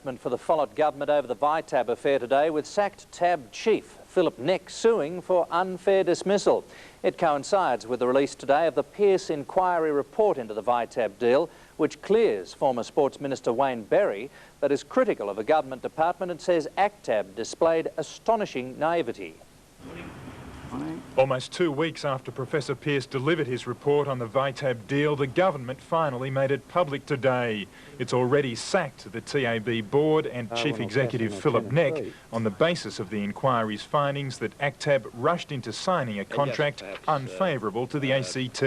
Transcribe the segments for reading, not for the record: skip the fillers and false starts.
embarrassment for the Follett government over the ACTTAB affair today, with sacked TAB chief Philip Neck suing for unfair dismissal. It coincides with the release today of the Pearce inquiry report into the ACTTAB deal, which clears former Sports Minister Wayne Berry, but is critical of a government department and says ACTTAB displayed astonishing naivety. Almost 2 weeks after Professor Pearce delivered his report on the ACTTAB deal, the government finally made it public today. It's already sacked the TAB board and Chief Executive Philip Neck on the basis of the inquiry's findings that ACTTAB rushed into signing a contract unfavourable to the ACT,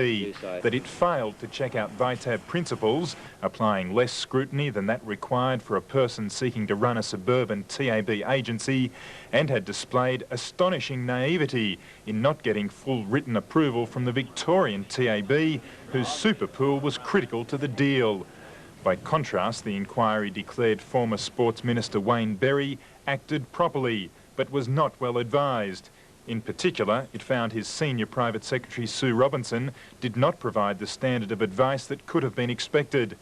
that it failed to check out ACTTAB principles, applying less scrutiny than that required for a person seeking to run a suburban TAB agency, and had displayed astonishing naivety in not getting full written approval from the Victorian TAB, whose super pool was critical to the deal. By contrast, the inquiry declared former Sports Minister Wayne Berry acted properly, but was not well advised. In particular, it found his senior private secretary Sue Robinson did not provide the standard of advice that could have been expected.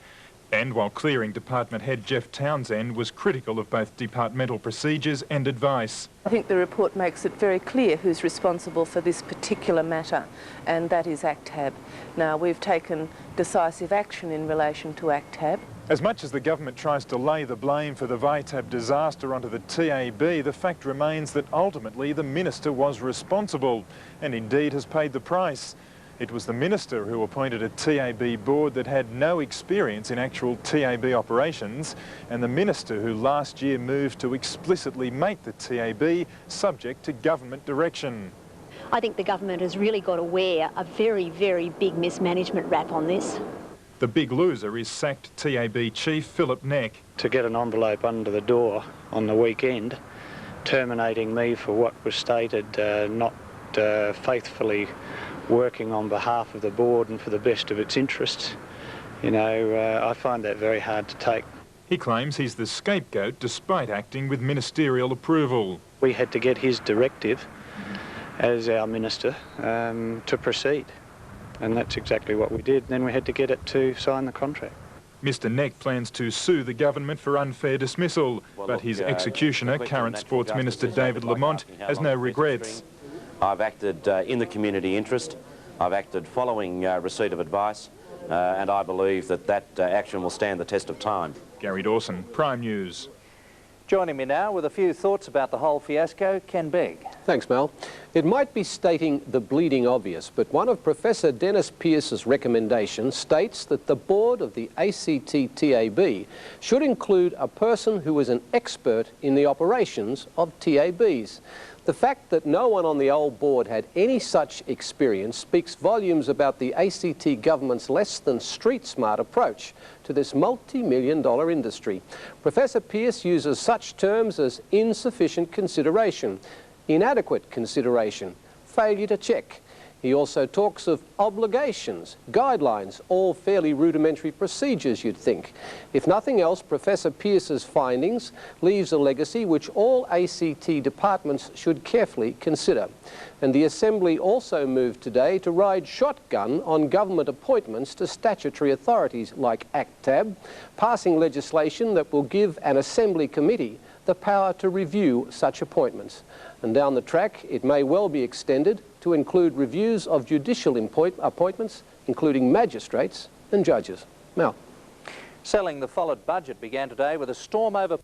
And while clearing department head Jeff Townsend was critical of both departmental procedures and advice. I think the report makes it very clear who's responsible for this particular matter, and that is ACTTAB. Now, we've taken decisive action in relation to ACTTAB. As much as the government tries to lay the blame for the ACTTAB disaster onto the TAB, the fact remains that ultimately the minister was responsible and indeed has paid the price. It was the minister who appointed a TAB board that had no experience in actual TAB operations, and the minister who last year moved to explicitly make the TAB subject to government direction. I think the government has really got to wear a very, very big mismanagement rap on this. The big loser is sacked TAB chief Philip Neck. To get an envelope under the door on the weekend, terminating me for what was stated not faithfully working on behalf of the board and for the best of its interests, you know, I find that very hard to take. He claims he's the scapegoat despite acting with ministerial approval. We had to get his directive as our minister to proceed, and that's exactly what we did. Then we had to get it to sign the contract. Mr Neck plans to sue the government for unfair dismissal, but his executioner, current Sports Minister David Lamont, has no regrets. I've acted in the community interest, I've acted following receipt of advice, and I believe that action will stand the test of time. Gary Dawson, Prime News. Joining me now with a few thoughts about the whole fiasco, Ken Begg. Thanks, Mel. It might be stating the bleeding obvious, but one of Professor Dennis Pearce's recommendations states that the board of the ACTTAB should include a person who is an expert in the operations of TABs. The fact that no one on the old board had any such experience speaks volumes about the ACT government's less than street-smart approach to this multi-million-dollar industry. Professor Pearce uses such terms as insufficient consideration, inadequate consideration, failure to check. He also talks of obligations, guidelines, all fairly rudimentary procedures, you'd think. If nothing else, Professor Pearce's findings leaves a legacy which all ACT departments should carefully consider. And the Assembly also moved today to ride shotgun on government appointments to statutory authorities like ACTTAB, passing legislation that will give an Assembly committee the power to review such appointments. And down the track, it may well be extended to include reviews of judicial appointments, including magistrates and judges. Mel. Selling the Follett budget began today with a storm over